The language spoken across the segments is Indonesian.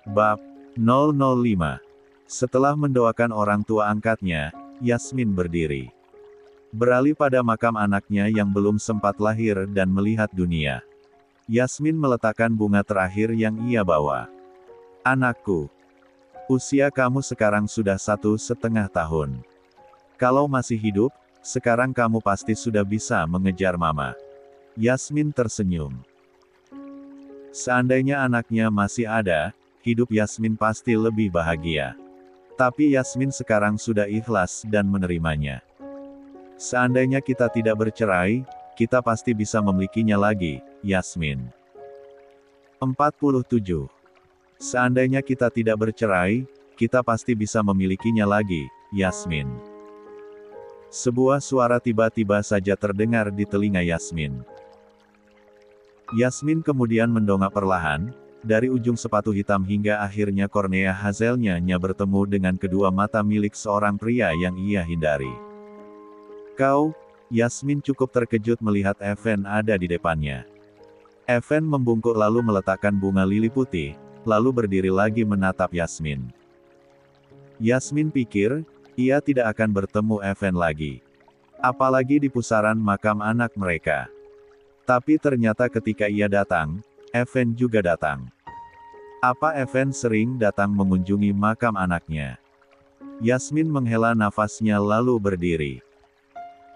Bab 005. Setelah mendoakan orang tua angkatnya, Yasmin berdiri. Beralih pada makam anaknya yang belum sempat lahir dan melihat dunia. Yasmin meletakkan bunga terakhir yang ia bawa. Anakku, usia kamu sekarang sudah 1,5 tahun. Kalau masih hidup, sekarang kamu pasti sudah bisa mengejar mama. Yasmin tersenyum. Seandainya anaknya masih ada, hidup Yasmin pasti lebih bahagia. Tapi Yasmin sekarang sudah ikhlas dan menerimanya. Seandainya kita tidak bercerai, kita pasti bisa memilikinya lagi, Yasmin. 47. Seandainya kita tidak bercerai, kita pasti bisa memilikinya lagi, Yasmin. Sebuah suara tiba-tiba saja terdengar di telinga Yasmin. Yasmin kemudian mendongak perlahan, dari ujung sepatu hitam hingga akhirnya kornea hazelnya bertemu dengan kedua mata milik seorang pria yang ia hindari. Kau, Yasmin cukup terkejut melihat Evan ada di depannya. Evan membungkuk lalu meletakkan bunga lili putih, lalu berdiri lagi menatap Yasmin. Yasmin pikir, ia tidak akan bertemu Evan lagi. Apalagi di pusaran makam anak mereka. Tapi ternyata ketika ia datang, Evan juga datang. Apa Evan sering datang mengunjungi makam anaknya? Yasmin menghela nafasnya lalu berdiri.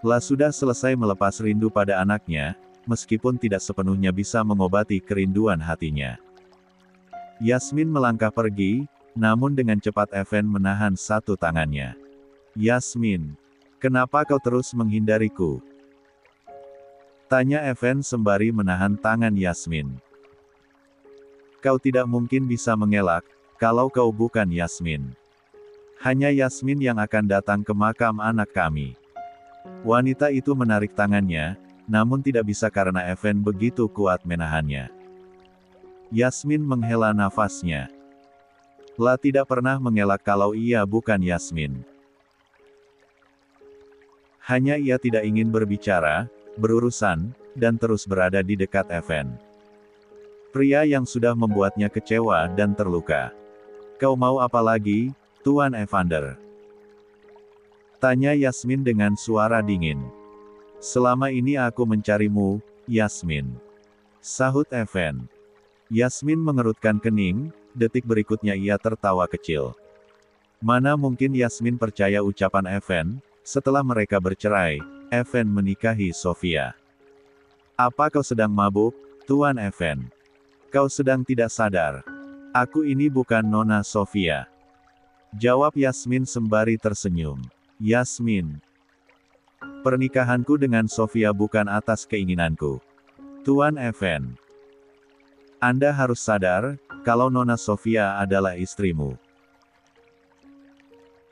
Lah sudah selesai melepas rindu pada anaknya, meskipun tidak sepenuhnya bisa mengobati kerinduan hatinya. Yasmin melangkah pergi, namun dengan cepat Evan menahan satu tangannya. Yasmin, kenapa kau terus menghindariku? Tanya Evan sembari menahan tangan Yasmin. Kau tidak mungkin bisa mengelak, kalau kau bukan Yasmin. Hanya Yasmin yang akan datang ke makam anak kami. Wanita itu menarik tangannya, namun tidak bisa karena Evan begitu kuat menahannya. Yasmin menghela nafasnya. Lah tidak pernah mengelak kalau ia bukan Yasmin. Hanya ia tidak ingin berbicara, berurusan, dan terus berada di dekat Evan. Pria yang sudah membuatnya kecewa dan terluka. Kau mau apa lagi, Tuan Evander? Tanya Yasmin dengan suara dingin. Selama ini aku mencarimu, Yasmin. Sahut Evan. Yasmin mengerutkan kening, detik berikutnya ia tertawa kecil. Mana mungkin Yasmin percaya ucapan Evan, setelah mereka bercerai, Evan menikahi Sofia. Apa kau sedang mabuk, Tuan Evan? Kau sedang tidak sadar. Aku ini bukan Nona Sofia. Jawab Yasmin sembari tersenyum. Yasmin. Pernikahanku dengan Sofia bukan atas keinginanku. Tuan Evan. Anda harus sadar, kalau Nona Sofia adalah istrimu.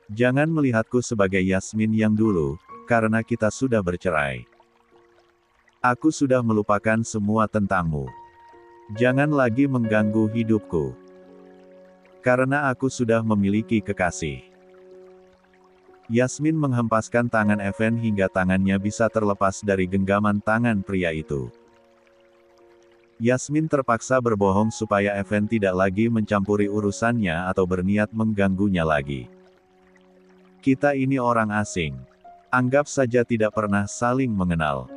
Jangan melihatku sebagai Yasmin yang dulu, karena kita sudah bercerai. Aku sudah melupakan semua tentangmu. Jangan lagi mengganggu hidupku. Karena aku sudah memiliki kekasih. Yasmin menghempaskan tangan Evan hingga tangannya bisa terlepas dari genggaman tangan pria itu. Yasmin terpaksa berbohong supaya Evan tidak lagi mencampuri urusannya atau berniat mengganggunya lagi. Kita ini orang asing. Anggap saja tidak pernah saling mengenal.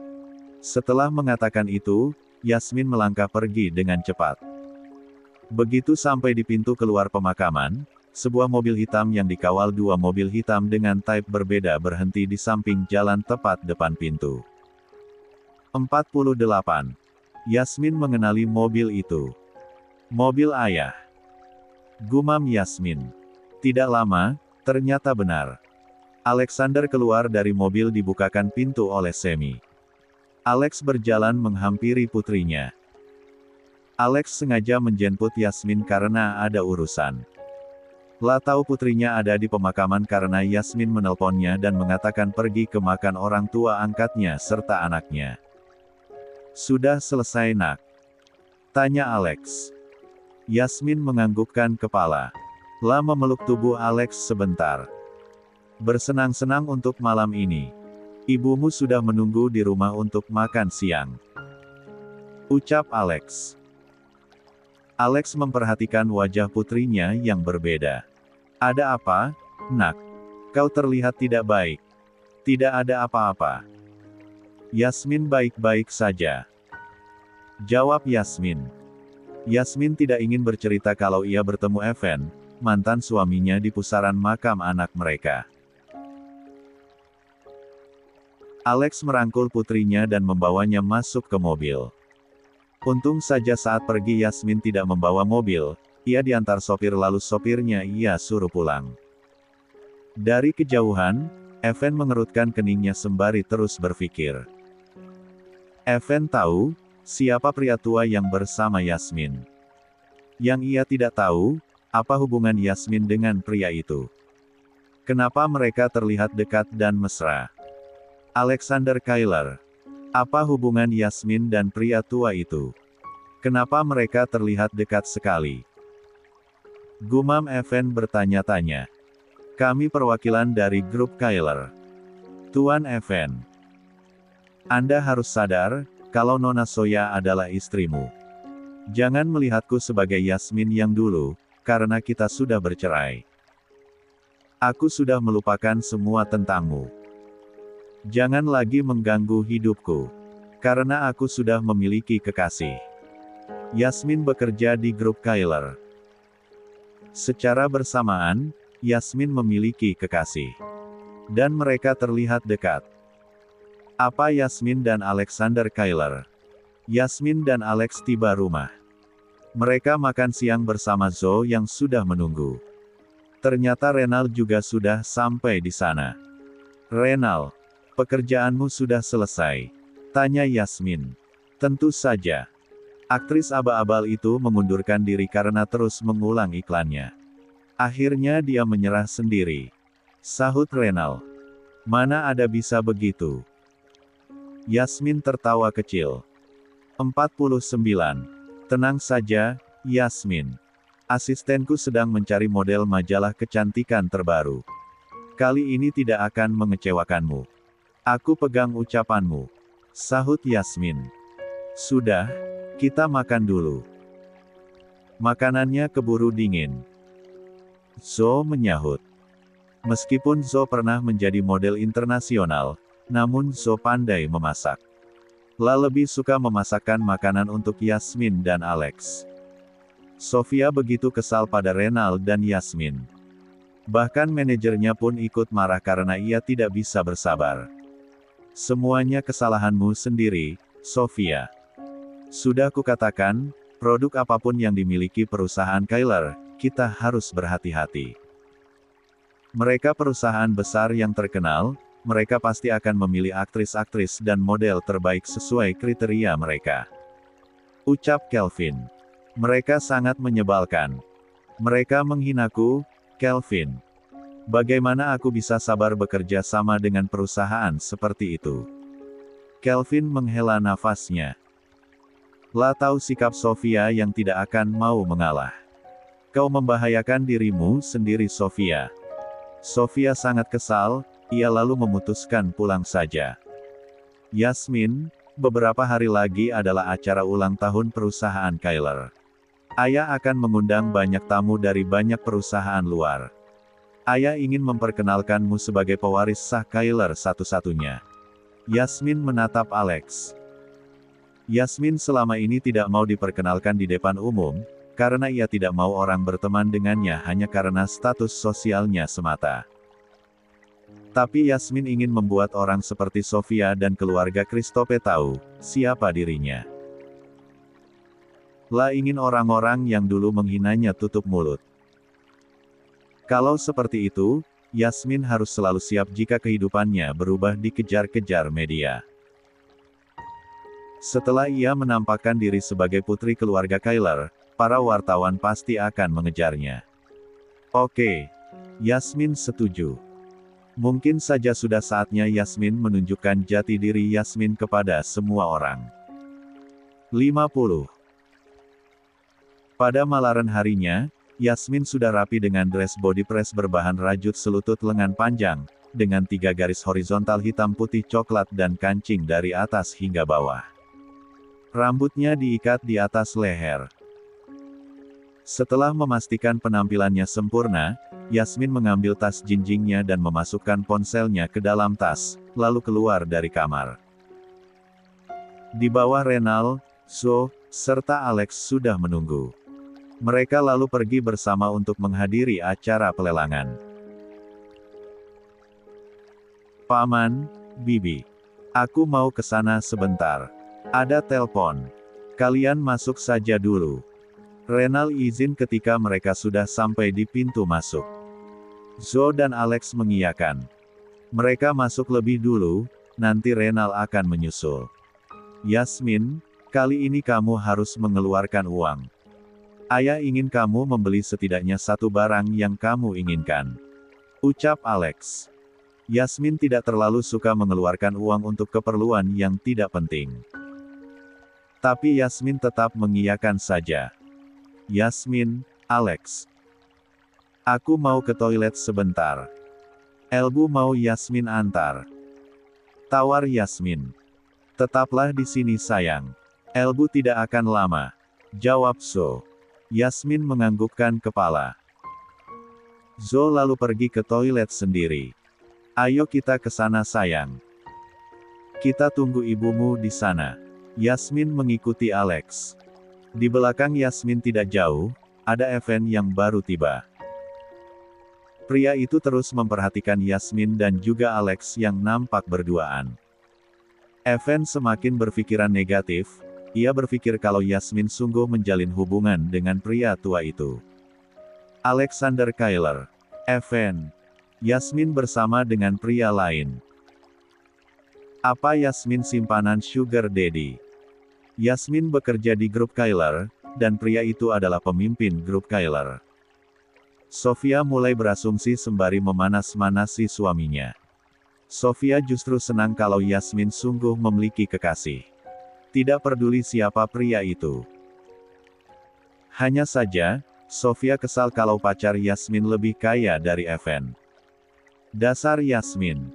Setelah mengatakan itu, Yasmin melangkah pergi dengan cepat. Begitu sampai di pintu keluar pemakaman, sebuah mobil hitam yang dikawal dua mobil hitam dengan type berbeda berhenti di samping jalan tepat depan pintu. 48. Yasmin mengenali mobil itu. Mobil ayah. Gumam Yasmin. Tidak lama, ternyata benar. Alexander keluar dari mobil dibukakan pintu oleh Semi. Alex berjalan menghampiri putrinya. Alex sengaja menjemput Yasmin karena ada urusan. Lah tahu putrinya ada di pemakaman karena Yasmin menelponnya dan mengatakan pergi ke makan orang tua angkatnya serta anaknya. Sudah selesai nak? Tanya Alex. Yasmin menganggukkan kepala. Lah memeluk tubuh Alex sebentar. Bersenang-senang untuk malam ini. Ibumu sudah menunggu di rumah untuk makan siang. Ucap Alex. Alex memperhatikan wajah putrinya yang berbeda. Ada apa, nak? Kau terlihat tidak baik. Tidak ada apa-apa. Yasmin baik-baik saja. Jawab Yasmin. Yasmin tidak ingin bercerita kalau ia bertemu Evan, mantan suaminya di pusaran makam anak mereka. Alex merangkul putrinya dan membawanya masuk ke mobil. Untung saja saat pergi Yasmin tidak membawa mobil, ia diantar sopir lalu sopirnya ia suruh pulang. Dari kejauhan, Evan mengerutkan keningnya sembari terus berpikir. Evan tahu, siapa pria tua yang bersama Yasmin. Yang ia tidak tahu, apa hubungan Yasmin dengan pria itu. Kenapa mereka terlihat dekat dan mesra. Alexander Kyler. Apa hubungan Yasmin dan pria tua itu? Kenapa mereka terlihat dekat sekali? Gumam Evan bertanya-tanya. Kami perwakilan dari grup Kyler. Tuan Evan. Anda harus sadar, kalau Nona Soya adalah istrimu. Jangan melihatku sebagai Yasmin yang dulu, karena kita sudah bercerai. Aku sudah melupakan semua tentangmu. Jangan lagi mengganggu hidupku. Karena aku sudah memiliki kekasih. Yasmin bekerja di grup Kyler. Secara bersamaan, Yasmin memiliki kekasih. Dan mereka terlihat dekat. Apa Yasmin dan Alexander Kyler? Yasmin dan Alex tiba rumah. Mereka makan siang bersama Zoe yang sudah menunggu. Ternyata Renal juga sudah sampai di sana. Renal. Pekerjaanmu sudah selesai? Tanya Yasmin. Tentu saja. Aktris abal-abal itu mengundurkan diri karena terus mengulang iklannya. Akhirnya dia menyerah sendiri. Sahut Renal. Mana ada bisa begitu? Yasmin tertawa kecil. 49. Tenang saja, Yasmin. Asistenku sedang mencari model majalah kecantikan terbaru. Kali ini tidak akan mengecewakanmu. Aku pegang ucapanmu. Sahut Yasmin. Sudah, kita makan dulu. Makanannya keburu dingin. Zoe menyahut. Meskipun Zoe pernah menjadi model internasional, namun Zoe pandai memasak. La lebih suka memasakkan makanan untuk Yasmin dan Alex. Sofia begitu kesal pada Renal dan Yasmin. Bahkan manajernya pun ikut marah karena ia tidak bisa bersabar. Semuanya kesalahanmu sendiri, Sofia. Sudah kukatakan, produk apapun yang dimiliki perusahaan Kyler, kita harus berhati-hati. Mereka perusahaan besar yang terkenal, mereka pasti akan memilih aktris-aktris dan model terbaik sesuai kriteria mereka. Ucap Kelvin. Mereka sangat menyebalkan. Mereka menghinaku, Kelvin. Bagaimana aku bisa sabar bekerja sama dengan perusahaan seperti itu? Kelvin menghela nafasnya. La tahu sikap Sofia yang tidak akan mau mengalah. Kau membahayakan dirimu sendiri, Sofia. Sofia sangat kesal, ia lalu memutuskan pulang saja. Yasmin, beberapa hari lagi adalah acara ulang tahun perusahaan Kyler. Ayah akan mengundang banyak tamu dari banyak perusahaan luar. Ayah ingin memperkenalkanmu sebagai pewaris sah Kyler satu-satunya. Yasmin menatap Alex. Yasmin selama ini tidak mau diperkenalkan di depan umum, karena ia tidak mau orang berteman dengannya hanya karena status sosialnya semata. Tapi Yasmin ingin membuat orang seperti Sofia dan keluarga Christophe tahu, siapa dirinya. La ingin orang-orang yang dulu menghinanya tutup mulut. Kalau seperti itu, Yasmin harus selalu siap jika kehidupannya berubah dikejar-kejar media. Setelah ia menampakkan diri sebagai putri keluarga Kyler, para wartawan pasti akan mengejarnya. Oke. Yasmin setuju. Mungkin saja sudah saatnya Yasmin menunjukkan jati diri Yasmin kepada semua orang. 50. Pada malaran harinya, Yasmin sudah rapi dengan dress body press berbahan rajut selutut lengan panjang, dengan 3 garis horizontal hitam putih coklat dan kancing dari atas hingga bawah. Rambutnya diikat di atas leher. Setelah memastikan penampilannya sempurna, Yasmin mengambil tas jinjingnya dan memasukkan ponselnya ke dalam tas, lalu keluar dari kamar. Di bawah Renal, Zo, serta Alex sudah menunggu. Mereka lalu pergi bersama untuk menghadiri acara pelelangan. Paman, Bibi. Aku mau ke sana sebentar. Ada telepon. Kalian masuk saja dulu. Renal izin ketika mereka sudah sampai di pintu masuk. Zo dan Alex mengiyakan. Mereka masuk lebih dulu, nanti Renal akan menyusul. Yasmin, kali ini kamu harus mengeluarkan uang. Ayah ingin kamu membeli setidaknya satu barang yang kamu inginkan. Ucap Alex. Yasmin tidak terlalu suka mengeluarkan uang untuk keperluan yang tidak penting. Tapi Yasmin tetap mengiyakan saja. Yasmin, Alex. Aku mau ke toilet sebentar. Elbu mau Yasmin antar. Tawar Yasmin. Tetaplah di sini sayang. Elbu tidak akan lama. Jawab Zo. Yasmin menganggukkan kepala. Zo lalu pergi ke toilet sendiri. Ayo kita ke sana sayang. Kita tunggu ibumu di sana. Yasmin mengikuti Alex. Di belakang Yasmin tidak jauh, ada Evan yang baru tiba. Pria itu terus memperhatikan Yasmin dan juga Alex yang nampak berduaan. Evan semakin berpikiran negatif, ia berpikir kalau Yasmin sungguh menjalin hubungan dengan pria tua itu. Alexander Kyler. Evan. Yasmin bersama dengan pria lain. Apa Yasmin simpanan Sugar Daddy? Yasmin bekerja di grup Kyler, dan pria itu adalah pemimpin grup Kyler. Sofia mulai berasumsi sembari memanas-manasi suaminya. Sofia justru senang kalau Yasmin sungguh memiliki kekasih. Tidak peduli siapa pria itu. Hanya saja, Sofia kesal kalau pacar Yasmin lebih kaya dari Evan. Dasar Yasmin.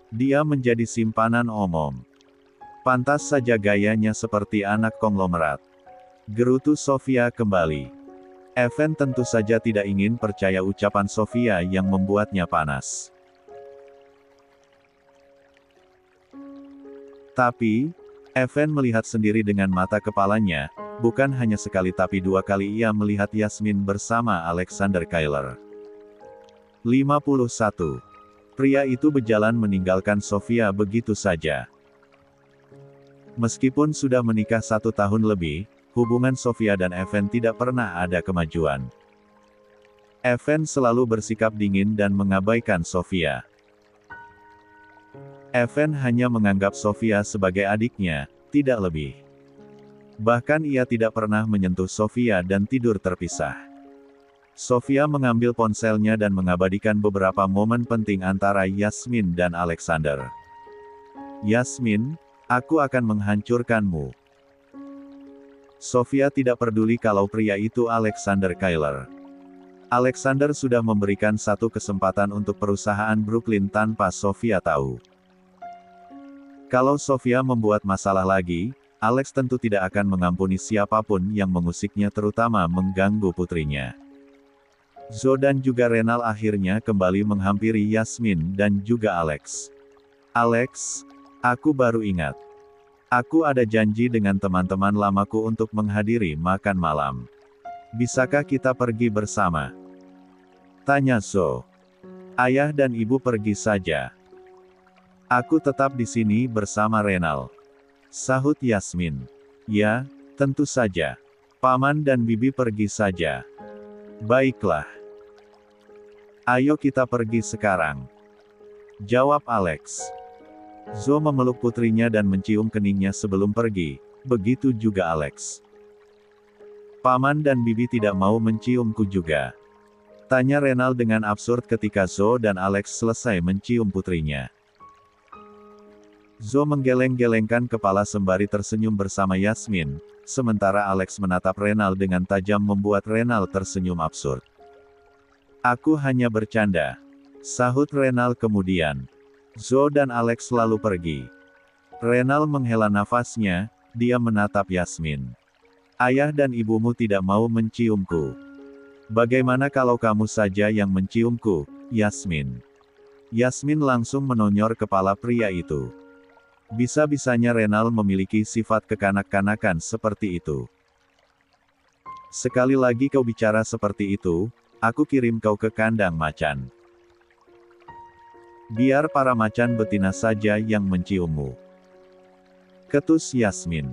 Dia menjadi simpanan omong. Pantas saja gayanya seperti anak konglomerat. Gerutu Sofia kembali. Evan tentu saja tidak ingin percaya ucapan Sofia yang membuatnya panas. Tapi, Evan melihat sendiri dengan mata kepalanya, bukan hanya sekali tapi dua kali ia melihat Yasmin bersama Alexander Kyler. 51. Pria itu berjalan meninggalkan Sofia begitu saja. Meskipun sudah menikah 1 tahun lebih, hubungan Sofia dan Evan tidak pernah ada kemajuan. Evan selalu bersikap dingin dan mengabaikan Sofia. Evan hanya menganggap Sofia sebagai adiknya, tidak lebih. Bahkan ia tidak pernah menyentuh Sofia dan tidur terpisah. Sofia mengambil ponselnya dan mengabadikan beberapa momen penting antara Yasmin dan Alexander. Yasmin, aku akan menghancurkanmu. Sofia tidak peduli kalau pria itu Alexander Kyler. Alexander sudah memberikan satu kesempatan untuk perusahaan Brooklyn tanpa Sofia tahu. Kalau Sofia membuat masalah lagi, Alex tentu tidak akan mengampuni siapapun yang mengusiknya terutama mengganggu putrinya. Zo dan juga Renal akhirnya kembali menghampiri Yasmin dan juga Alex. Alex, aku baru ingat. Aku ada janji dengan teman-teman lamaku untuk menghadiri makan malam. Bisakah kita pergi bersama? Tanya Zo. Ayah dan ibu pergi saja. Aku tetap di sini bersama Renal. Sahut Yasmin. Ya, tentu saja. Paman dan bibi pergi saja. Baiklah. Ayo kita pergi sekarang. Jawab Alex. Zo memeluk putrinya dan mencium keningnya sebelum pergi, begitu juga Alex. Paman dan bibi tidak mau menciumku juga. Tanya Renal dengan absurd ketika Zo dan Alex selesai mencium putrinya. Zo menggeleng-gelengkan kepala sembari tersenyum bersama Yasmin, sementara Alex menatap Renal dengan tajam membuat Renal tersenyum absurd. Aku hanya bercanda. Sahut Renal kemudian. Zo dan Alex lalu pergi. Renal menghela nafasnya, dia menatap Yasmin. Ayah dan ibumu tidak mau menciumku. Bagaimana kalau kamu saja yang menciumku, Yasmin? Yasmin langsung menonyor kepala pria itu. Bisa-bisanya Renal memiliki sifat kekanak-kanakan seperti itu. Sekali lagi kau bicara seperti itu, aku kirim kau ke kandang macan. Biar para macan betina saja yang menciummu. Ketus Yasmin.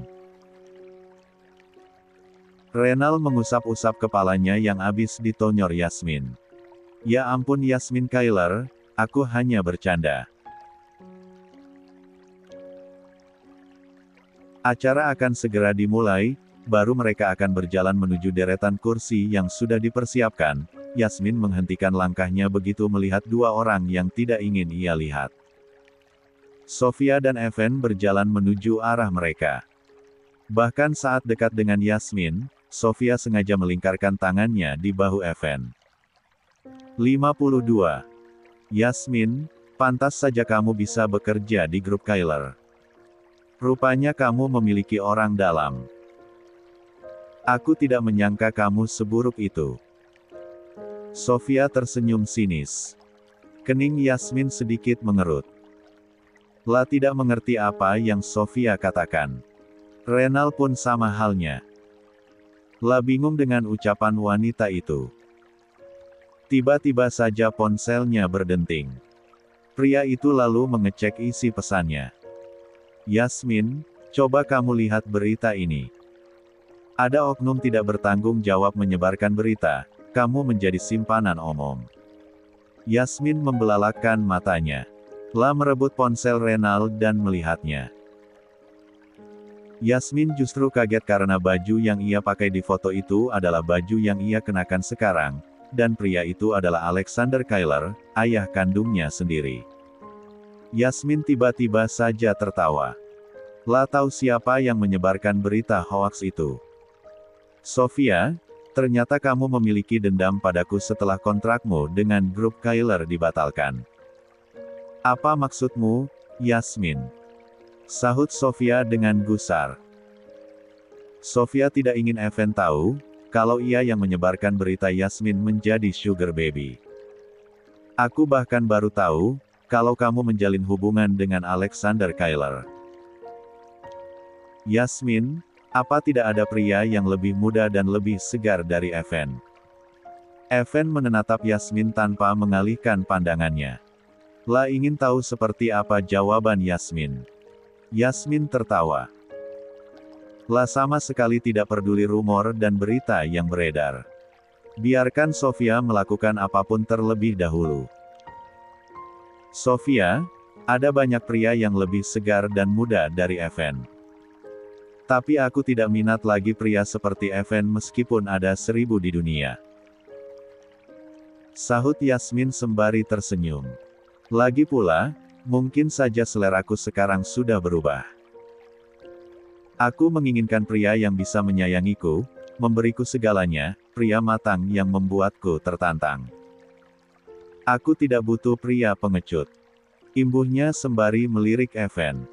Renal mengusap-usap kepalanya yang habis ditonyor Yasmin. Ya ampun Yasmin Kailer, aku hanya bercanda. Acara akan segera dimulai, baru mereka akan berjalan menuju deretan kursi yang sudah dipersiapkan. Yasmin menghentikan langkahnya begitu melihat dua orang yang tidak ingin ia lihat. Sofia dan Evan berjalan menuju arah mereka. Bahkan saat dekat dengan Yasmin, Sofia sengaja melingkarkan tangannya di bahu Evan. 52. Yasmin, pantas saja kamu bisa bekerja di grup Kailer. Rupanya kamu memiliki orang dalam. Aku tidak menyangka kamu seburuk itu. Sofia tersenyum sinis. Kening Yasmin sedikit mengerut. La tidak mengerti apa yang Sofia katakan. Renal pun sama halnya. La bingung dengan ucapan wanita itu. Tiba-tiba saja ponselnya berdenting. Pria itu lalu mengecek isi pesannya. Yasmin, coba kamu lihat berita ini. Ada oknum tidak bertanggung jawab menyebarkan berita, kamu menjadi simpanan umum. Yasmin membelalakkan matanya. La merebut ponsel Renal dan melihatnya. Yasmin justru kaget karena baju yang ia pakai di foto itu adalah baju yang ia kenakan sekarang, dan pria itu adalah Alexander Kailer, ayah kandungnya sendiri. Yasmin tiba-tiba saja tertawa. La tahu siapa yang menyebarkan berita hoaks itu. Sofia, ternyata kamu memiliki dendam padaku setelah kontrakmu dengan grup Kailer dibatalkan. Apa maksudmu, Yasmin? Sahut Sofia dengan gusar. Sofia tidak ingin Evan tahu, kalau ia yang menyebarkan berita Yasmin menjadi sugar baby. Aku bahkan baru tahu, kalau kamu menjalin hubungan dengan Alexander Kailer. Yasmin, apa tidak ada pria yang lebih muda dan lebih segar dari Evan? Evan menatap Yasmin tanpa mengalihkan pandangannya. La ingin tahu seperti apa jawaban Yasmin. Yasmin tertawa. La sama sekali tidak peduli rumor dan berita yang beredar. Biarkan Sofia melakukan apapun terlebih dahulu. Sofia, ada banyak pria yang lebih segar dan muda dari Evan. Tapi aku tidak minat lagi pria seperti Evan meskipun ada 1000 di dunia. Sahut Yasmin sembari tersenyum. Lagi pula, mungkin saja seleraku sekarang sudah berubah. Aku menginginkan pria yang bisa menyayangiku, memberiku segalanya, pria matang yang membuatku tertantang. Aku tidak butuh pria pengecut. Imbuhnya sembari melirik Evan.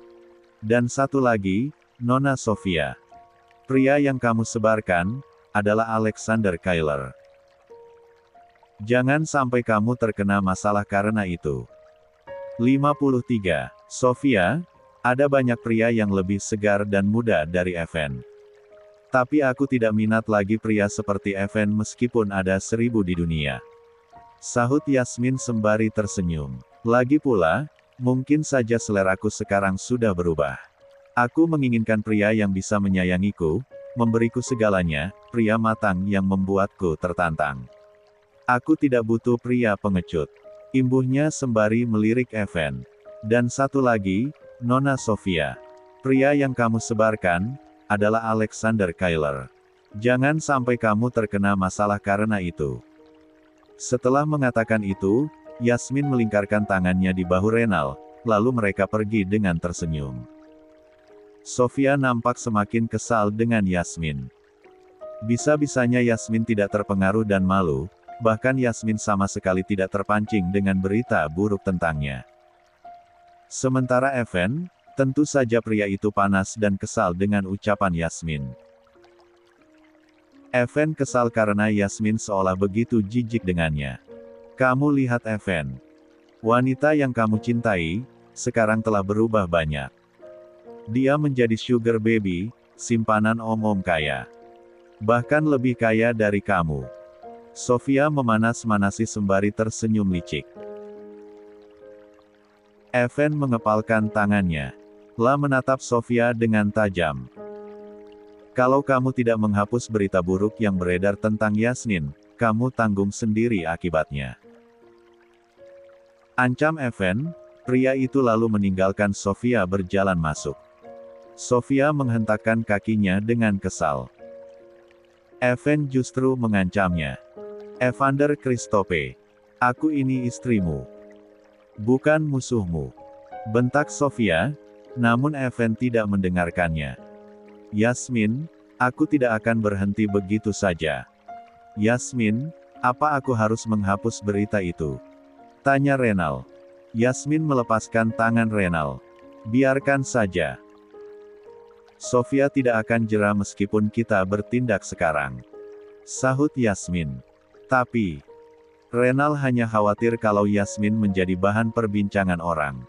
Dan satu lagi, Nona Sofia. Pria yang kamu sebarkan, adalah Alexander Kailer. Jangan sampai kamu terkena masalah karena itu. 53. Sofia, ada banyak pria yang lebih segar dan muda dari Evan. Tapi aku tidak minat lagi pria seperti Evan meskipun ada 1000 di dunia. Sahut Yasmin sembari tersenyum. Lagi pula, mungkin saja seleraku sekarang sudah berubah. Aku menginginkan pria yang bisa menyayangiku, memberiku segalanya, pria matang yang membuatku tertantang. Aku tidak butuh pria pengecut. Imbuhnya sembari melirik Evan. Dan satu lagi, Nona Sofia. Pria yang kamu sebarkan, adalah Alexander Kailer. Jangan sampai kamu terkena masalah karena itu. Setelah mengatakan itu, Yasmin melingkarkan tangannya di bahu Renal, lalu mereka pergi dengan tersenyum. Sofia nampak semakin kesal dengan Yasmin. Bisa-bisanya Yasmin tidak terpengaruh dan malu, bahkan Yasmin sama sekali tidak terpancing dengan berita buruk tentangnya. Sementara Evan, tentu saja pria itu panas dan kesal dengan ucapan Yasmin. Evan kesal karena Yasmin seolah begitu jijik dengannya. Kamu lihat Evan. Wanita yang kamu cintai, sekarang telah berubah banyak. Dia menjadi sugar baby, simpanan om-om kaya. Bahkan lebih kaya dari kamu. Sofia memanas-manasi sembari tersenyum licik. Evan mengepalkan tangannya. La menatap Sofia dengan tajam. Kalau kamu tidak menghapus berita buruk yang beredar tentang Yasmin, kamu tanggung sendiri akibatnya. Ancam Evan, pria itu lalu meninggalkan Sofia berjalan masuk. Sofia menghentakkan kakinya dengan kesal. Evan justru mengancamnya. Evander Christophe, aku ini istrimu. Bukan musuhmu. Bentak Sofia, namun Evan tidak mendengarkannya. Yasmin, aku tidak akan berhenti begitu saja. Yasmin, apa aku harus menghapus berita itu? Tanya Renal. Yasmin melepaskan tangan Renal. Biarkan saja. Sofia tidak akan jera meskipun kita bertindak sekarang. Sahut Yasmin. Tapi, Renal hanya khawatir kalau Yasmin menjadi bahan perbincangan orang.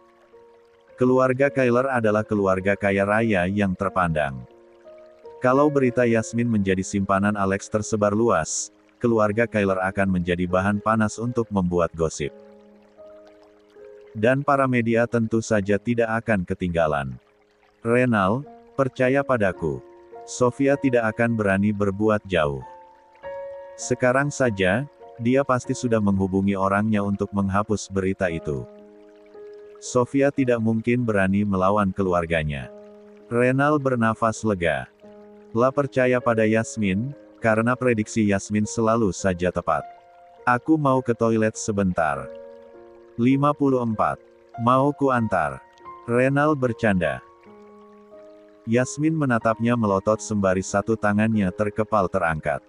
Keluarga Kyler adalah keluarga kaya raya yang terpandang. Kalau berita Yasmin menjadi simpanan Alex tersebar luas, keluarga Kyler akan menjadi bahan panas untuk membuat gosip. Dan para media tentu saja tidak akan ketinggalan. Renal, percaya padaku. Sofia tidak akan berani berbuat jauh. Sekarang saja, dia pasti sudah menghubungi orangnya untuk menghapus berita itu. Sofia tidak mungkin berani melawan keluarganya. Renal bernafas lega. La percaya pada Yasmin, karena prediksi Yasmin selalu saja tepat. Aku mau ke toilet sebentar. 54. Mau ku antar. Renal bercanda. Yasmin menatapnya melotot sembari satu tangannya terkepal terangkat.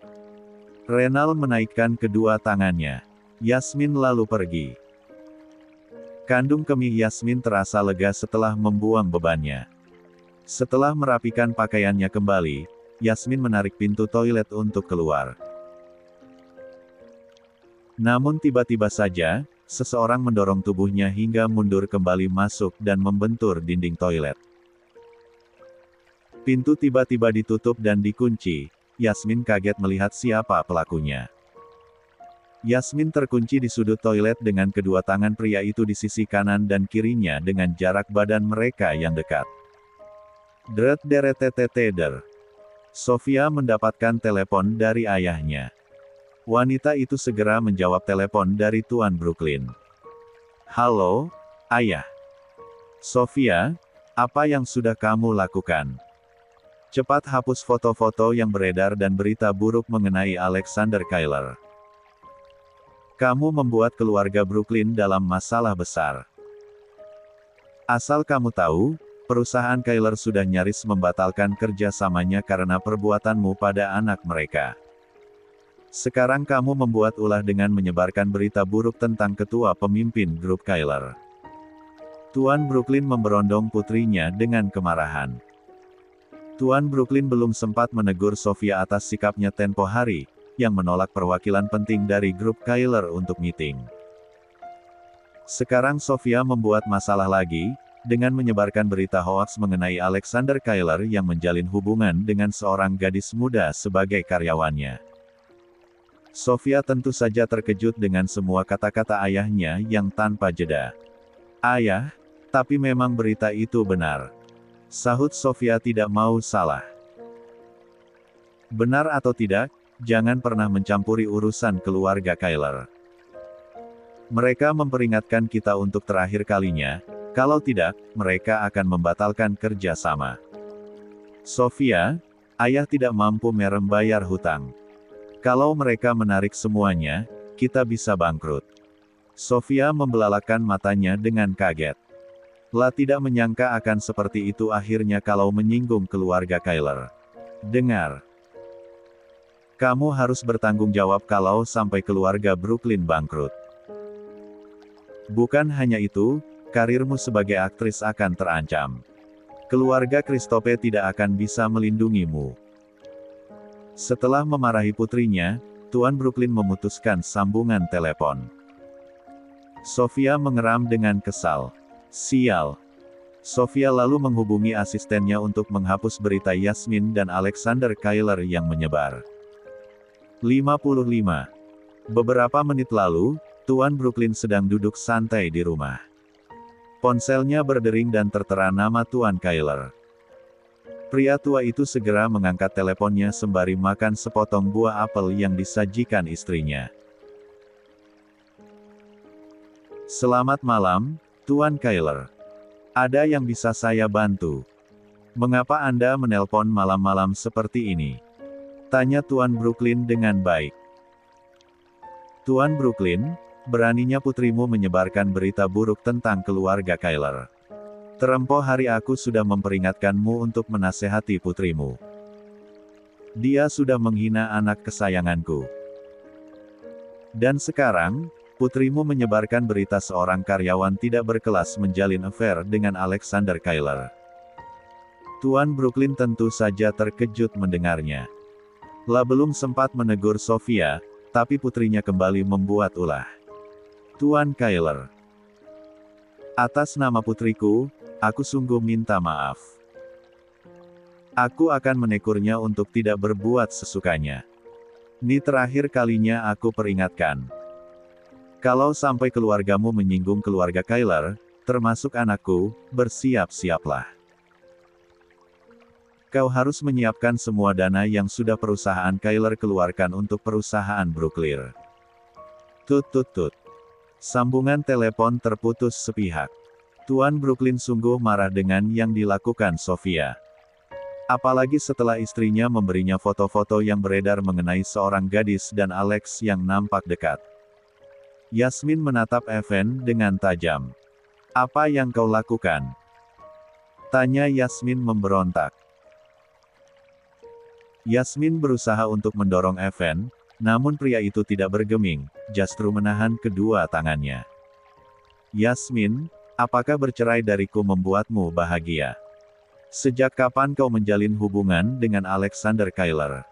Renal menaikkan kedua tangannya. Yasmin lalu pergi. Kandung kemih Yasmin terasa lega setelah membuang bebannya. Setelah merapikan pakaiannya kembali, Yasmin menarik pintu toilet untuk keluar. Namun tiba-tiba saja, seseorang mendorong tubuhnya hingga mundur kembali masuk dan membentur dinding toilet. Pintu tiba-tiba ditutup dan dikunci. Yasmin kaget melihat siapa pelakunya. Yasmin terkunci di sudut toilet dengan kedua tangan pria itu di sisi kanan dan kirinya dengan jarak badan mereka yang dekat. Deret-deret-teter. Sofia mendapatkan telepon dari ayahnya. Wanita itu segera menjawab telepon dari Tuan Brooklyn. Halo, Ayah. Sofia, apa yang sudah kamu lakukan? Cepat hapus foto-foto yang beredar dan berita buruk mengenai Alexander Kyler. Kamu membuat keluarga Brooklyn dalam masalah besar. Asal kamu tahu, perusahaan Kyler sudah nyaris membatalkan kerjasamanya karena perbuatanmu pada anak mereka. Sekarang kamu membuat ulah dengan menyebarkan berita buruk tentang ketua pemimpin grup Kyler. Tuan Brooklyn memberondong putrinya dengan kemarahan. Tuan Brooklyn belum sempat menegur Sofia atas sikapnya tempo hari, yang menolak perwakilan penting dari grup Kyler untuk meeting. Sekarang Sofia membuat masalah lagi, dengan menyebarkan berita hoaks mengenai Alexander Kyler yang menjalin hubungan dengan seorang gadis muda sebagai karyawannya. Sofia tentu saja terkejut dengan semua kata-kata ayahnya yang tanpa jeda. Ayah, tapi memang berita itu benar. Sahut Sofia tidak mau salah. Benar atau tidak, jangan pernah mencampuri urusan keluarga Kyler. Mereka memperingatkan kita untuk terakhir kalinya, kalau tidak, mereka akan membatalkan kerja sama. Sofia, ayah tidak mampu membayar hutang. Kalau mereka menarik semuanya, kita bisa bangkrut. Sofia membelalakan matanya dengan kaget. La tidak menyangka akan seperti itu akhirnya kalau menyinggung keluarga Kyler. Dengar. Kamu harus bertanggung jawab kalau sampai keluarga Brooklyn bangkrut. Bukan hanya itu, karirmu sebagai aktris akan terancam. Keluarga Christophe tidak akan bisa melindungimu. Setelah memarahi putrinya, Tuan Brooklyn memutuskan sambungan telepon. Sofia mengeram dengan kesal. Sial. Sofia lalu menghubungi asistennya untuk menghapus berita Yasmin dan Alexander Kyler yang menyebar. 55. Beberapa menit lalu, Tuan Brooklyn sedang duduk santai di rumah. Ponselnya berdering dan tertera nama Tuan Kyler. Pria tua itu segera mengangkat teleponnya sembari makan sepotong buah apel yang disajikan istrinya. Selamat malam, Tuan Kyler. Ada yang bisa saya bantu? Mengapa Anda menelpon malam-malam seperti ini? Tanya Tuan Brooklyn dengan baik. Tuan Brooklyn, beraninya putrimu menyebarkan berita buruk tentang keluarga Kyler. Terempoh hari aku sudah memperingatkanmu untuk menasehati putrimu. Dia sudah menghina anak kesayanganku. Dan sekarang, putrimu menyebarkan berita seorang karyawan tidak berkelas menjalin affair dengan Alexander Kyler. Tuan Brooklyn tentu saja terkejut mendengarnya. Belum sempat menegur Sofia, tapi putrinya kembali membuat ulah. Tuan Kyler. Atas nama putriku, aku sungguh minta maaf. Aku akan menekurnya untuk tidak berbuat sesukanya. Ini terakhir kalinya aku peringatkan. Kalau sampai keluargamu menyinggung keluarga Kyler, termasuk anakku, bersiap-siaplah. Kau harus menyiapkan semua dana yang sudah perusahaan Kyler keluarkan untuk perusahaan Brooklyn. Tut tut tut. Sambungan telepon terputus sepihak. Tuan Brooklyn sungguh marah dengan yang dilakukan Sofia. Apalagi setelah istrinya memberinya foto-foto yang beredar mengenai seorang gadis dan Alex yang nampak dekat. Yasmin menatap Evan dengan tajam. Apa yang kau lakukan? Tanya Yasmin memberontak. Yasmin berusaha untuk mendorong Evan, namun pria itu tidak bergeming, justru menahan kedua tangannya. Yasmin, apakah bercerai dariku membuatmu bahagia? Sejak kapan kau menjalin hubungan dengan Alexander Kyler?